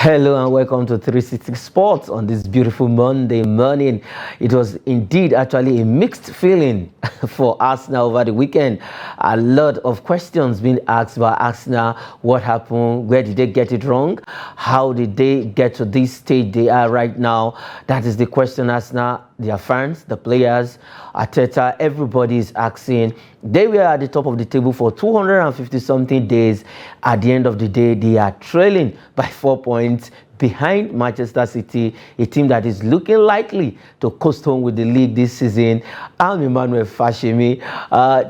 Hello and welcome to 360 Sports on this beautiful Monday morning. It was indeed actually a mixed feeling for Arsenal over the weekend. A lot of questions being asked about Arsenal. What happened? Where did they get it wrong? How did they get to this stage they are right now? That is the question Arsenal, their fans, the players, Arteta, everybody is asking. They were at the top of the table for 250 something days. At the end of the day, they are trailing by 4 points behind Manchester City, a team that is looking likely to coast home with the league this season. I'm Emmanuel Fashemi.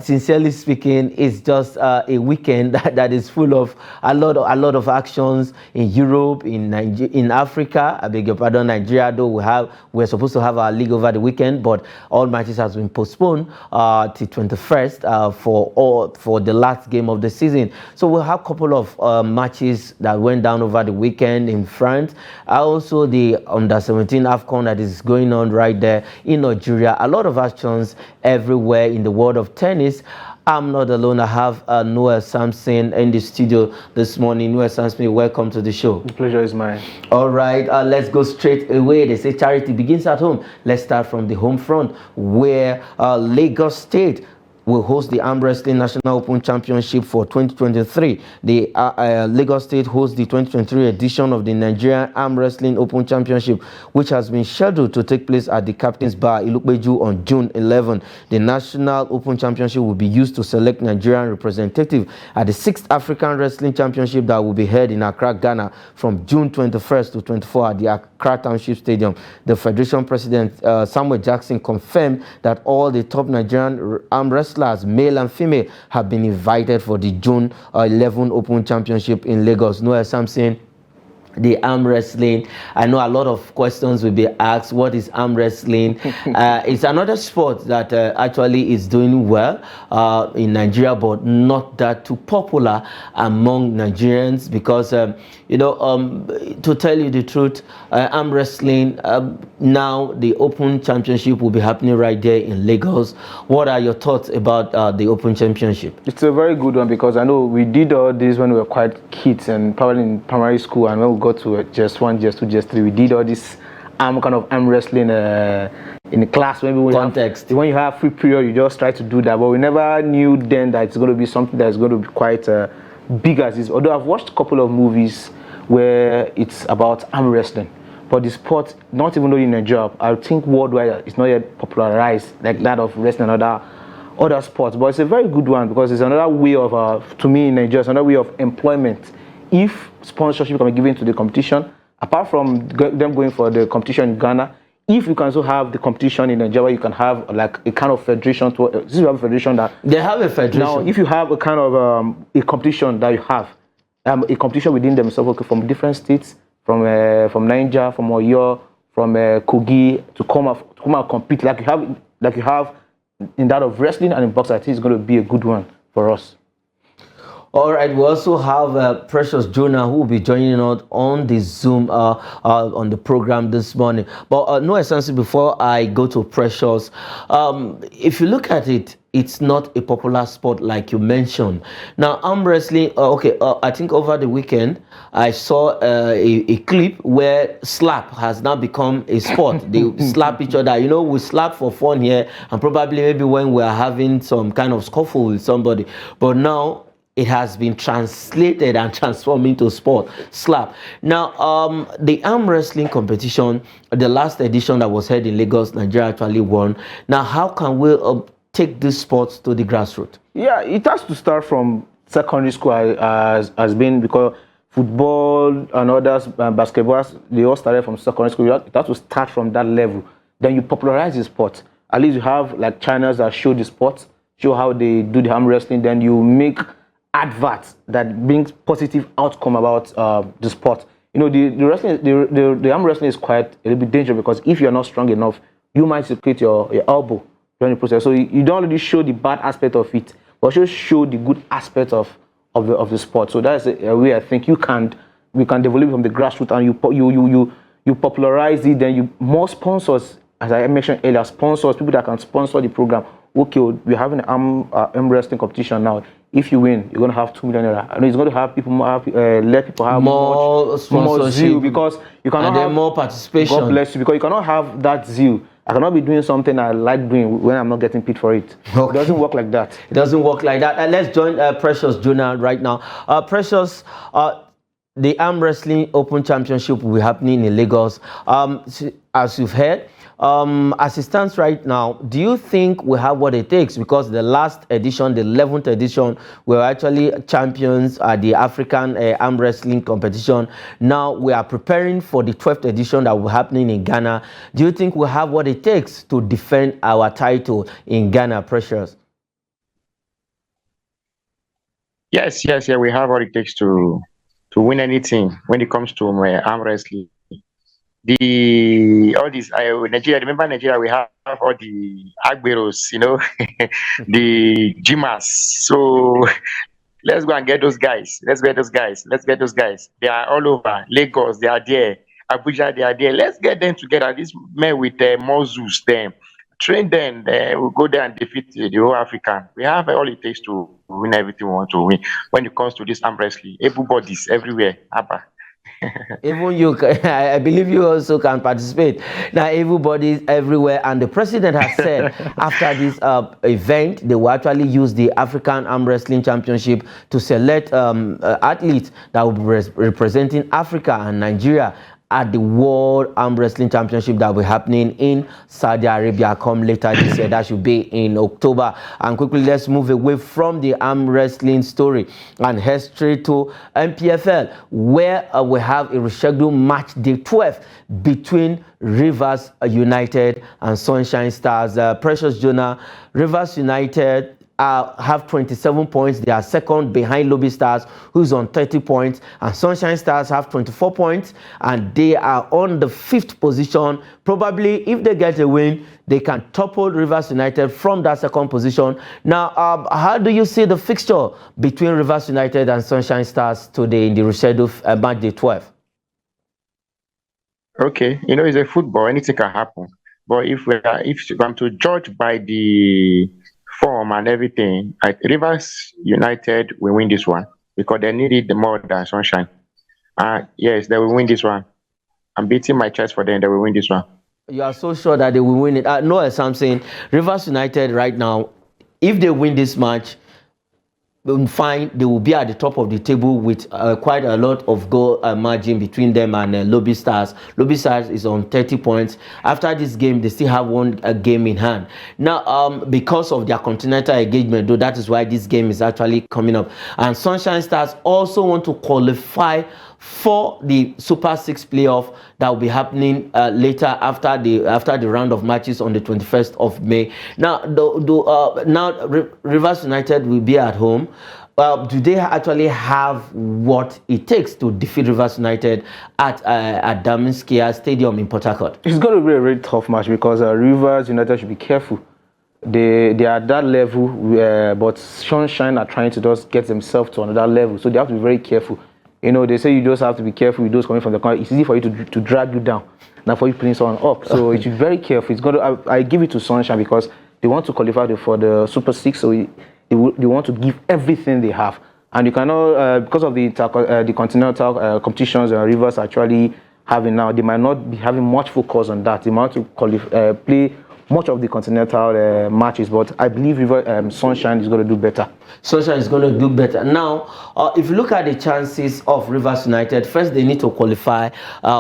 Sincerely speaking, it's just a weekend that is full of a lot of actions in Europe, in Africa. I beg your pardon, Nigeria. Though we're supposed to have our league over the weekend, but all matches has been postponed to 21st for the last game of the season. So we'll have a couple of matches that went down over the weekend in France. Also the under-17 AFCON that is going on right there in Nigeria. A lot of actions everywhere in the world of tennis. I'm not alone. I have Noel Sampson in the studio this morning. Noel Sampson, welcome to the show. The pleasure is mine. All right, let's go straight away. They say charity begins at home. Let's start from the home front, where Lagos State will host the Arm Wrestling National Open Championship for 2023. The Lagos State hosts the 2023 edition of the Nigerian Arm Wrestling Open Championship, which has been scheduled to take place at the Captain's Bar, Ilukbeju, on June 11. The National Open Championship will be used to select Nigerian representative at the 6th African Wrestling Championship that will be held in Accra, Ghana, from June 21st to 24 at the Accra Township Stadium. The Federation President Samuel Jackson confirmed that all the top Nigerian arm wrestlers, male and female, have been invited for the June 11 Open Championship in Lagos. Noel Sampson, the arm wrestling, I know a lot of questions will be asked. What is arm wrestling? It's another sport that actually is doing well in Nigeria, but not that too popular among Nigerians because, to tell you the truth, arm wrestling, now the Open Championship will be happening right there in Lagos. What are your thoughts about the Open Championship? It's a very good one because I know we did all this when we were quite kids and probably in primary school, and when we got to just 1, just 2, just 3, we did all this arm wrestling in the class. When you have free period, you just try to do that, but we never knew then that it's going to be something that is going to be quite big as this. Although I've watched a couple of movies where it's about arm wrestling, but the sport, not even only in Nigeria, I think worldwide, it's not yet popularized like that of wrestling and other sports. But it's a very good one because it's another way of, to me in Nigeria, it's another way of employment. If sponsorship can be given to the competition, apart from them going for the competition in Ghana, if you can also have the competition in Nigeria, you can have like a kind of federation. This is a federation that they have a federation. Now, if you have a kind of a competition that you have, a competition within themselves, okay, from different states, from Niger, from Oyo, from Kogi, to come and compete like you have in that of wrestling and in boxing, I think it's going to be a good one for us. All right, we also have Precious Jonah, who will be joining us on the Zoom on the program this morning. But no essence before I go to Precious. If you look at it, it's not a popular sport like you mentioned. Now, arm wrestling, I think over the weekend, I saw a clip where slap has now become a sport. They slap each other. You know, we slap for fun here, and probably maybe when we're having some kind of scuffle with somebody. But now, it has been translated and transformed into sport, slap. Now, the arm wrestling competition, the last edition that was held in Lagos, Nigeria actually won. Now, how can we take this sport to the grassroots? Yeah, it has to start from secondary school has been, because football and others, basketball, they all started from secondary school. It has to start from that level. Then you popularize the sport. At least you have like channels that show the sport, show how they do the arm wrestling. Then you make adverts that brings positive outcome about the sport. You know, the arm wrestling is quite a little bit dangerous because if you're not strong enough, you might secrete your elbow during the process. So you don't really show the bad aspect of it, but just show the good aspect of the sport. So that's a way I think we can develop from the grassroots, and you popularize it. Then you more sponsors, as I mentioned earlier, sponsors, people that can sponsor the program. Okay, we're having an arm wrestling competition now if you win, you're going to have 2 million naira. I know it's going to have people let people have more zeal, because you cannot have more participation. God bless you, because you cannot have that zeal. I cannot be doing something I like doing when I'm not getting paid for it. Okay. It doesn't work like that. It doesn't work like that. Let's join Precious Jonah right now. Precious, the Arm Wrestling Open Championship will be happening in Lagos. As you've heard, as it stands right now, do you think we have what it takes? Because the last edition, the 11th edition, we were actually champions at the African arm wrestling competition. Now we are preparing for the 12th edition that will be happening in Ghana. Do you think we have what it takes to defend our title in Ghana, Precious? Yes, we have what it takes to win anything when it comes to arm wrestling. All these Nigeria, remember Nigeria, we have all the Agberos, the Jimas. So let's go and get those guys. Let's get those guys. They are all over Lagos. They are there. Abuja, they are there. Let's get them together. These men with more Zeus, them train them. We'll go there and defeat the whole African. We have all it takes to win everything we want to win. When it comes to this arm wrestling, able bodies everywhere. Abba. Even you, I believe you also can participate. Now, everybody's everywhere, and the president has said after this event, they will actually use the African Arm Wrestling Championship to select athletes that will be representing Africa and Nigeria at the World Arm Wrestling Championship that will be happening in Saudi Arabia come later this year. That should be in October. And quickly, let's move away from the arm wrestling story and head straight to MPFL, where we have a rescheduled match day 12 between Rivers United and Sunshine Stars. Precious Jonah, Rivers United have 27 points. They are second behind Lobby Stars, who's on 30 points, and Sunshine Stars have 24 points, and they are on the 5th position. Probably, if they get a win, they can topple Rivers United from that 2nd position. Now, how do you see the fixture between Rivers United and Sunshine Stars today in the rescheduled match day 12? Okay, it's a football. Anything can happen. But if I'm to judge by the form and everything, Rivers United will win this one because they need it more than Sunshine. Yes, they will win this one. I'm beating my chest for them. They will win this one. You are so sure that they will win it? No, as I'm saying, Rivers United right now, if they win this match, fine, they will be at the top of the table with quite a lot of goal margin between them and Lobby Stars. Lobby Stars is on 30 points. After this game, they still have one game in hand. Now, because of their continental engagement, though, that is why this game is actually coming up. And Sunshine Stars also want to qualify for the Super 6 playoff that will be happening later after the round of matches on the 21st of May. Now, now Rivers United will be at home. Do they actually have what it takes to defeat Rivers United at Daminskia Stadium in Port Harcourt? It's going to be a very tough match because Rivers United should be careful. They are at that level, but Sunshine are trying to just get themselves to another level, so they have to be very careful. They say you just have to be careful with those coming from the corner. It's easy for you to drag you down, not for you putting someone up. So you should be very careful. It's going to. I give it to Sunshine because they want to qualify for the Super 6, so they want to give everything they have. And you cannot, because of the continental competitions Rivers actually having now, they might not be having much focus on that. They might want to play much of the continental matches, but I believe Sunshine is going to do better. Sunshine is going to do better. Now, if you look at the chances of Rivers United, first they need to qualify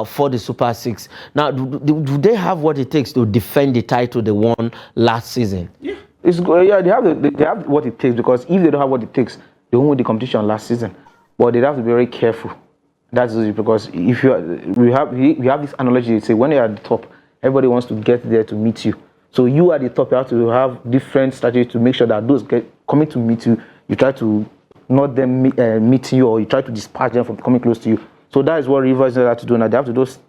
for the Super 6. Now, do they have what it takes to defend the title they won last season? Yeah, they have what it takes, because if they don't have what it takes, they won't win the competition last season. But they have to be very careful. That's because if we have this analogy. They say when you're at the top, everybody wants to get there to meet you. So you at the top, you have to have different strategies to make sure that those coming to meet you, you try to not them meet you, or you try to dispatch them from coming close to you. So that is what Rivers have to do now. They have to just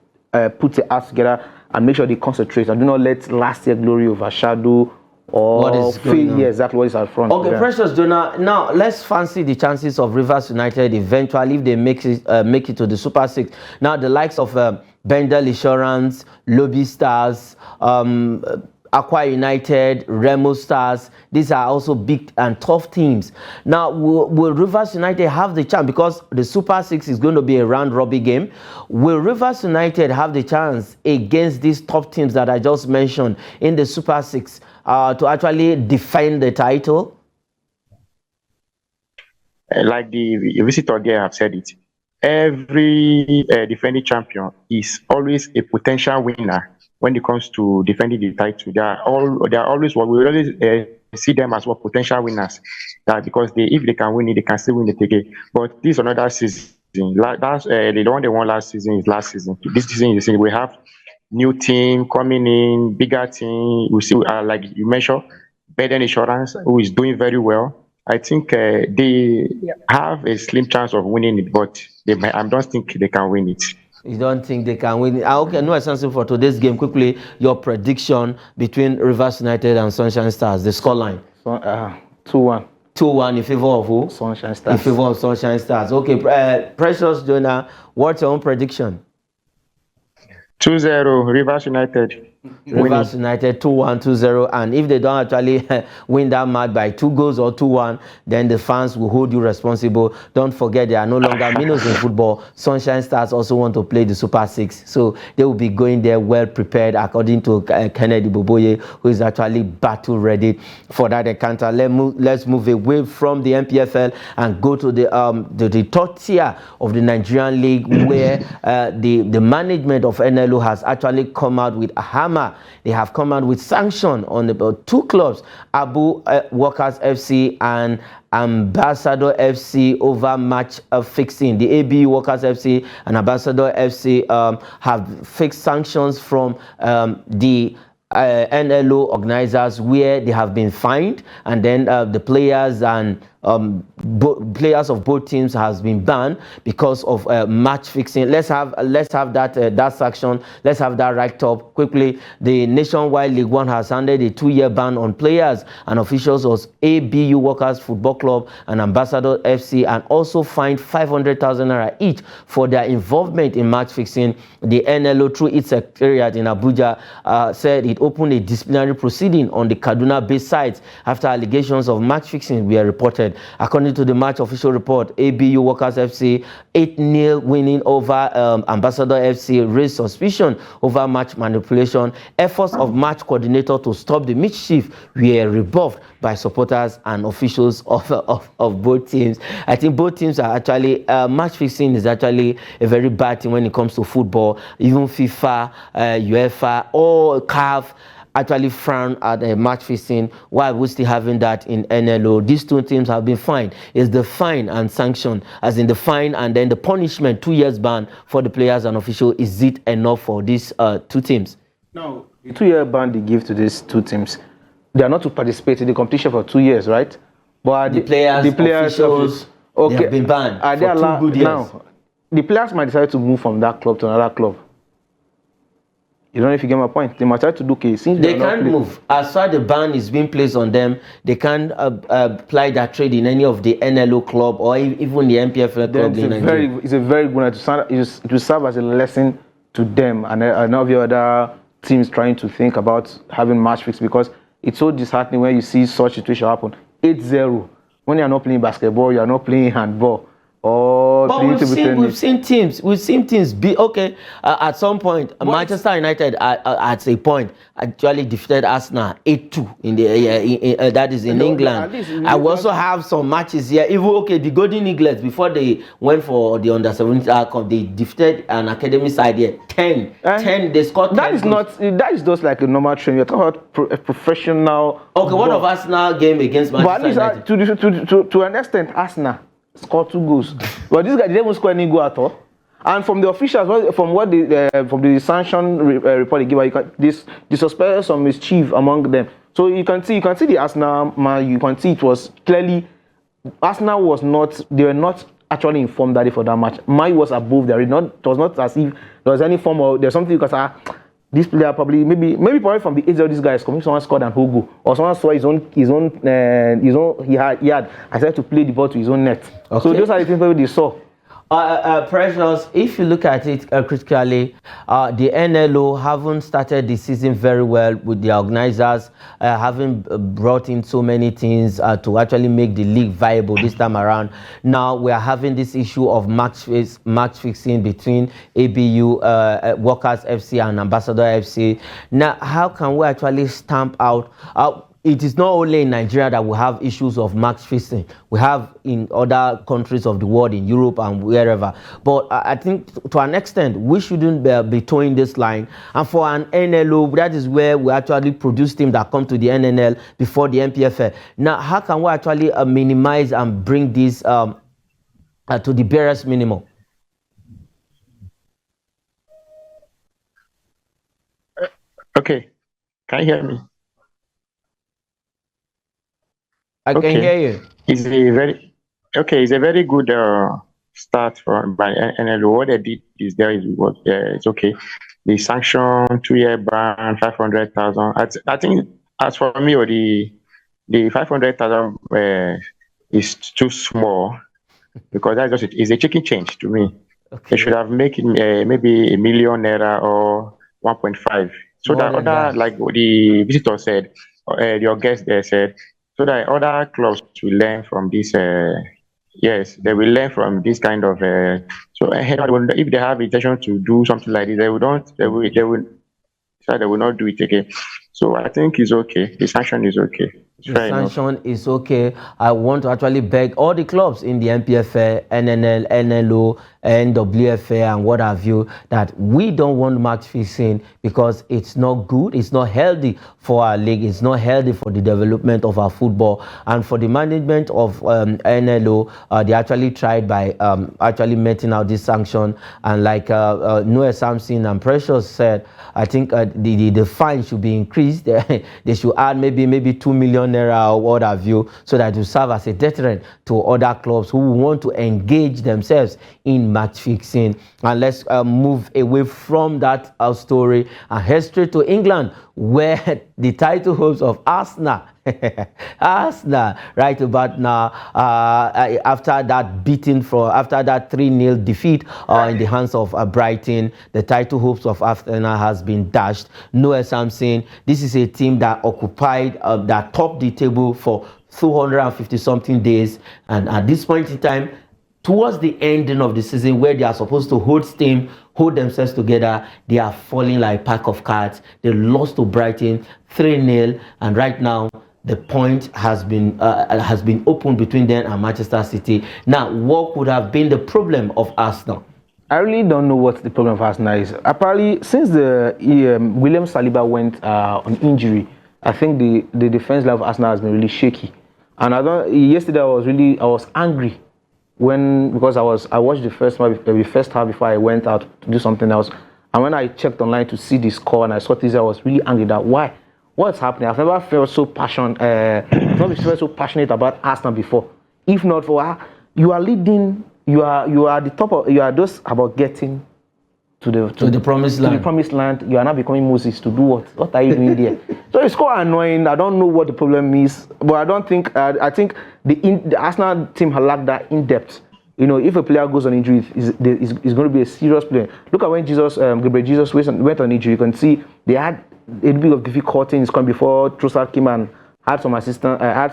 put their ass together and make sure they concentrate and do not let last year's glory overshadow or fail exactly what is at front. Okay, Precious Jonah. Now let's fancy the chances of Rivers United eventually if they make it to the Super 6. Now the likes of Bendel Insurance, Lobby Stars, Aqua United, Remo Stars. These are also big and tough teams. Now, will Rivers United have the chance, because the Super 6 is going to be a round-robin game? Will Rivers United have the chance against these top teams that I just mentioned in the Super 6 to actually defend the title? Like the visitor there have said it, every defending champion is always a potential winner when it comes to defending the title. They are always what we always see them as what potential winners. That because if they can win it, they can still win it again. But this is another season. That's the one they won last season is last season. This season is we have new team coming in, bigger team. We see like you mentioned, Beden Insurance, who is doing very well. I think they have a slim chance of winning it, but I don't think they can win it. You don't think they can win it? Okay, no essence for today's game. Quickly, your prediction between Rivers United and Sunshine Stars, the scoreline. 2-1. 2-1 in favor of who? Sunshine Stars. In favor of Sunshine Stars. Okay, Precious Jonah, what's your own prediction? 2-0 Rivers United. Rivers United 2-1, 2-0, and if they don't actually win that match by 2 goals or 2-1, then the fans will hold you responsible. Don't forget, they are no longer minnows in football. Sunshine Stars also want to play the Super 6, so they will be going there well prepared, according to Kennedy Boboye, who is actually battle ready for that encounter. Let's move away from the MPFL and go to the third tier of the Nigerian League, where the management of NLO has actually come out with a hammer. They have come out with sanction on the 2 clubs, Abu Workers FC and Ambassador FC, over match fixing. The ABU Workers FC and Ambassador FC have fixed sanctions from the NLO organizers, where they have been fined, and then the players and players of both teams has been banned because of match fixing. Let's have that section. Let's have that right up quickly. The Nationwide League One has handed a 2-year ban on players and officials of ABU Workers Football Club and Ambassador FC, and also fined 500,000 naira each for their involvement in match fixing. The NLO, through its secretariat in Abuja, said it opened a disciplinary proceeding on the Kaduna-based sites after allegations of match fixing were reported. According to the match official report, ABU Workers FC 8-0 winning over Ambassador FC raised suspicion over match manipulation. Efforts of match coordinator to stop the mischief were rebuffed by supporters and officials of both teams. I think both teams are actually, match fixing is actually a very bad thing when it comes to football. Even FIFA, UEFA, or CAF actually frown at match fixing, while we're still having that in NLO. These 2 teams have been fined. It's the fine and sanction, as in the fine and then the punishment, 2 years ban for the players and officials. Is it enough for these 2 teams? No, the 2-year ban they give to these 2 teams, they are not to participate in the competition for 2 years, right? But the players officials, okay, they have been banned for 2 good years. Now, the players might decide to move from that club to another club. You don't know if you get my point. They might try to do case. They can't move. As far as the ban is being placed on them, they can't apply that trade in any of the NLO club or even the MPFL club in Nigeria. It's a very good. It will serve as a lesson to them and of the other teams trying to think about having match fix, because it's so disheartening when you see such situation happen. 8-0. When you are not playing basketball, you are not playing handball. But we've seen teams be okay. At some point, Manchester United at a point actually defeated Arsenal 8-2 in the that is in England. I will also have some matches here. Even the Golden Eagles, before they went for the under-17 Cup, they defeated an academy side here 10. They scored 10. That is just like a normal trend. You're talking about a professional. Okay, one of Arsenal game against Manchester United. To an extent, Arsenal scored 2 goals, but this guy didn't even score any goal at all. And from the officials, from the sanction report they give, they suspected some mischief among them. So you can see the Arsenal man. You can see it was clearly Arsenal they were not actually informed that day for that match. Man was above there. It was not as if there was any form of there's something because this player probably from the 8-0 this guy is coming. Someone scored an goal, or someone saw he had decided to play the ball to his own net. Okay. So those are the things they saw. Precious, if you look at it critically, the NLO haven't started the season very well with the organizers having brought in so many things to actually make the league viable this time around. Now we are having this issue of match fixing between ABU, Workers FC and Ambassador FC. Now, how can we actually stamp out? It is not only in Nigeria that we have issues of match fixing. We have in other countries of the world, in Europe and wherever. But I think to an extent, we shouldn't be towing this line. And for an NLO, that is where we actually produce teams that come to the NNL before the MPFL. Now, how can we actually minimize and bring this to the barest minimum? Okay, can you hear me? I can hear you. It's a very It's a very good start by NLO. What they did is it's okay. The sanction 2-year ban 500,000. I think as for me, or the 500,000 is too small because that's just is a chicken change to me. Okay. They should have made it maybe ₦1 million or 1.5. So that other, like the visitor said, your guest there said, so that other clubs will learn from this. Yes, they will learn from this kind of. So if they have intention to do something like this, they will not. They will not do it again. So I think it's okay. The sanction is okay. The sanction is okay. I want to actually beg all the clubs in the MPFA, NNL, NLO, NWFA, and what have you, that we don't want match fixing because it's not good, it's not healthy for our league, it's not healthy for the development of our football. And for the management of NLO, they actually tried by actually meting out this sanction. And like Noah Samson and Precious said, I think the fine should be increased. They should add maybe 2 million naira or what have you, so that it will serve as a deterrent to other clubs who want to engage themselves in match fixing. And let's move away from that story and head straight to England, where the title hopes of Arsenal Arsenal right about now, after that beating after that 3-0 defeat in the hands of Brighton, the title hopes of Arsenal has been dashed. Noah Samson, this is a team that occupied that topped the table for 250 something days, and at this point in time, towards the ending of the season, where they are supposed to hold steam, hold themselves together, they are falling like a pack of cards. They lost to Brighton 3-0, and right now the point has been opened between them and Manchester City. Now, what could have been the problem of Arsenal? I really don't know what the problem of Arsenal is. Apparently, since the William Saliba went on injury, I think the defense line of Arsenal has been really shaky. And yesterday I was angry because I watched the first half before I went out to do something else. And when I checked online to see the score and I saw this, I was really angry that what's happening? I've never felt so passionate about Arsenal before. If not for you are leading, you are the top of, you are just about getting to the promised land. To the promised land. You are now becoming Moses to do what? What are you doing there? So it's quite annoying. I don't know what the problem is, but I don't think I think the Arsenal team has lacked that in depth. You know, if a player goes on injury, is going to be a serious player. Look at when Gabriel Jesus went on injury. You can see they had a bit of difficulty in his come before Trossard came and had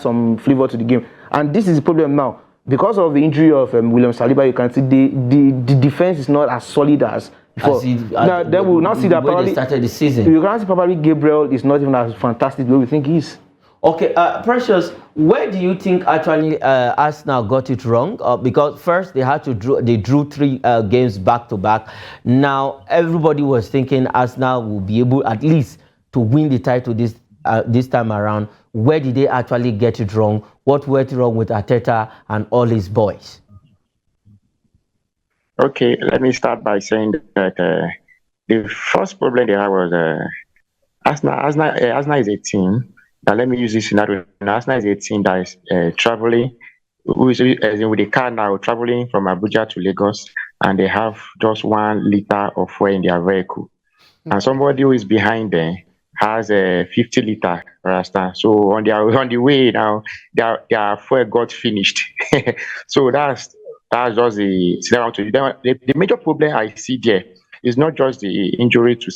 some flavor to the game. And this is the problem now. Because of the injury of William Saliba, you can see the defense is not as solid as before. Now they will now see that probably they started the season. You can see probably Gabriel is not even as fantastic the way we think he is. Okay, Precious, where do you think actually Arsenal got it wrong? Because first they drew 3 games back to back. Now everybody was thinking Arsenal will be able at least to win the title this time around. Where did they actually get it wrong? What went wrong with Arteta and all his boys? Okay, let me start by saying that the first problem they had was Arsenal is a team. Now let me use this scenario. Arsenal is a team that is traveling, with a car now, traveling from Abuja to Lagos, and they have just 1 liter of fuel in their vehicle. And somebody who is behind them has a 50 liter, understand? So on the way now, their fuel got finished. So that's That's just the scenario. The major problem I see there is not just the injury to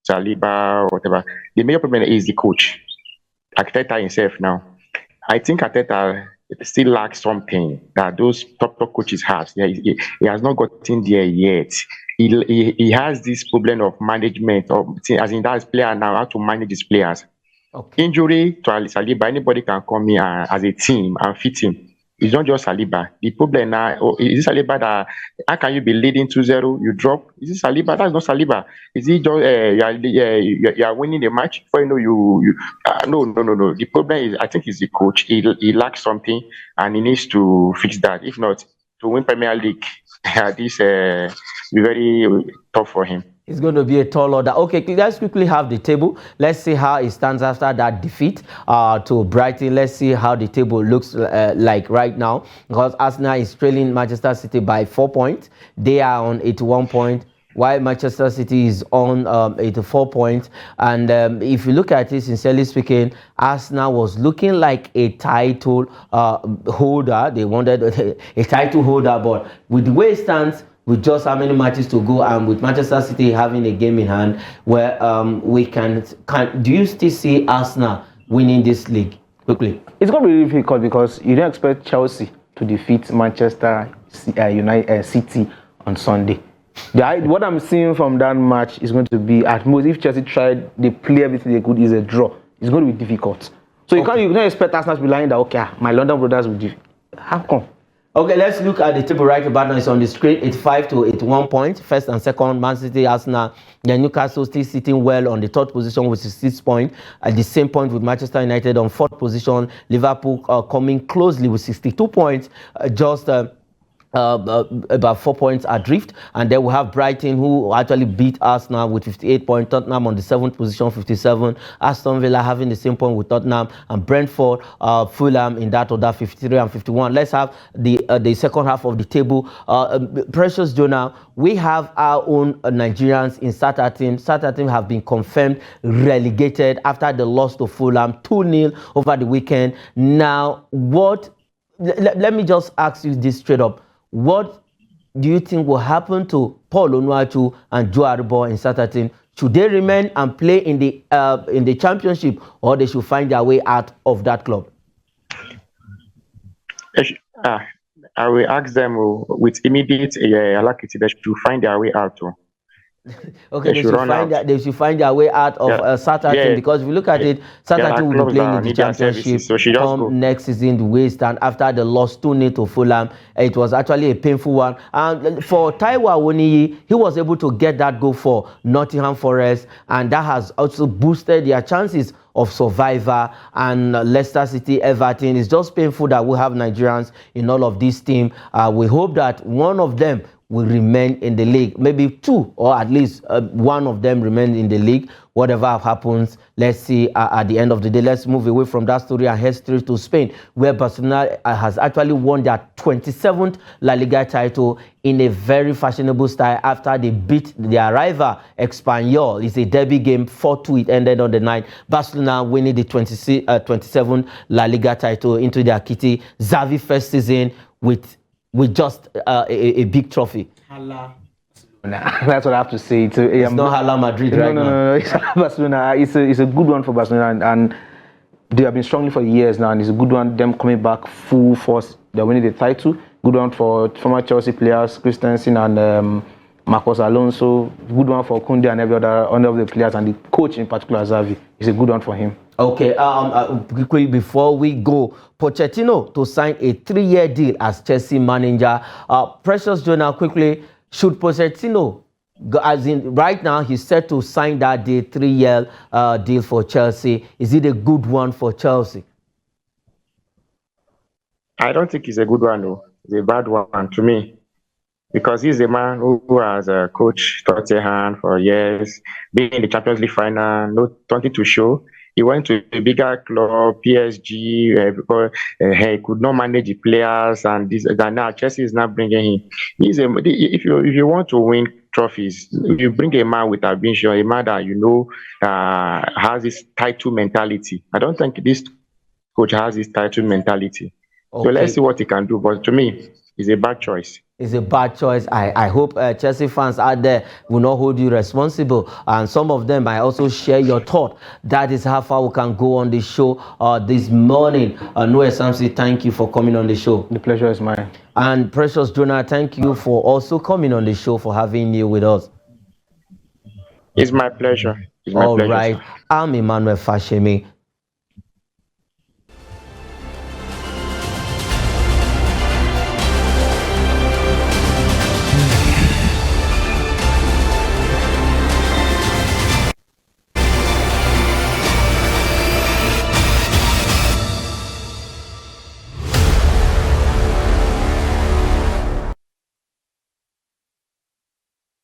Saliba or whatever. The major problem is the coach, Arteta himself now. I think Arteta still lacks something that those top coaches have. He has not gotten there yet. He has this problem of management, of as in that player now how to manage his players. Okay. Injury to Saliba, anybody can come in as a team and fit him. It's not just Saliba. The problem now is it Saliba that how can you be leading 2-0, you drop? Is it Saliba? That's not Saliba. Is it just you are winning the match before you know you no. The problem is I think it's the coach. He lacks something and he needs to fix that. If not, to win Premier League, this be very tough for him. It's going to be a tall order. Okay, let's quickly have the table. Let's see how it stands after that defeat to Brighton. Let's see how the table looks like right now. Because Arsenal is trailing Manchester City by 4 points. They are on 81 points, while Manchester City is on 84 points. And if you look at it, sincerely speaking, Arsenal was looking like a title holder. They wanted a title holder, but with the way it stands, with just how many matches to go and with Manchester City having a game in hand where we can do you still see Arsenal winning this league quickly? It's going to be difficult because you don't expect Chelsea to defeat Manchester City on Sunday. What I'm seeing from that match is going to be, at most, if Chelsea tried, they play everything they could, is a draw. It's going to be difficult. So you can't expect Arsenal to be lying that, okay, my London brothers will do. How come? Okay, let's look at the table right about now. It's on the screen. 85 to 81 points. First and second, Man City, Arsenal. Then Newcastle still sitting well on the third position with 66 points. At the same point with Manchester United on fourth position. Liverpool coming closely with 62 points. About 4 points adrift, and then we have Brighton, who actually beat Arsenal with 58 points. Tottenham on the seventh position, 57. Aston Villa having the same point with Tottenham, and Brentford, Fulham in that order, 53 and 51. Let's have the second half of the table. Precious Jonah, we have our own Nigerians in Sata team. Sata team have been confirmed relegated after the loss to Fulham 2-0 over the weekend. Now, let me just ask you this straight up. What do you think will happen to Paul Onuachu and Joe Aribo in Sata team? Should they remain and play in the championship, or they should find their way out of that club? I will ask them with immediate alacrity. They should find their way out. Okay, they should find their way out of Sata team, because if you look at it, Sata team will be playing in the championship come next season, the way stand after the loss 2-0 to Fulham. It was actually a painful one. And for Taiwo Awoniyi, he was able to get that goal for Nottingham Forest, and that has also boosted their chances of survivor. And Leicester City, Everton, it's just painful that we have Nigerians in all of these teams. We hope that one of them will remain in the league. Maybe two, or at least one of them remain in the league. Whatever happens, let's see at the end of the day. Let's move away from that story and head straight to Spain, where Barcelona has actually won their 27th La Liga title in a very fashionable style after they beat their rival Espanyol. It's a derby game, 4-2 it ended on the night. Barcelona winning the 27th La Liga title into their kitty. Xavi first season with just a big trophy. That's what I have to say. It's not Hala Madrid right now. No. It's Barcelona. It's a good one for Barcelona, and they have been strongly for years now, and it's a good one. Them coming back full force. They're winning the title. Good one for former Chelsea players, Christensen and Marcos Alonso. Good one for Koundé and every other of the players, and the coach in particular, Xavi. It's a good one for him. Okay, quickly before we go, Pochettino to sign a 3-year deal as Chelsea manager. Precious Jonah, quickly, should Pochettino, as in right now, he's set to sign that deal, 3-year deal for Chelsea. Is it a good one for Chelsea? I don't think it's a good one, though. It's a bad one to me, because he's a man who has coached Tottenham for years, being in the Champions League final, nothing to show. He went to a bigger club, PSG, because he could not manage the players, and now Chelsea is not bringing him. If you want to win trophies, you bring a man with ambition, a man that has this title mentality. I don't think this coach has this title mentality. Okay. So let's see what he can do. But to me, It's a bad choice. It's a bad choice. I hope Chelsea fans out there will not hold you responsible. And some of them might also share your thought. That is how far we can go on the show this morning. Noah Samsi, thank you for coming on the show. The pleasure is mine. And Precious Jonah, thank you for also coming on the show, for having you with us. It's my pleasure. It's my pleasure, All right. sir. I'm Emmanuel Fashemi.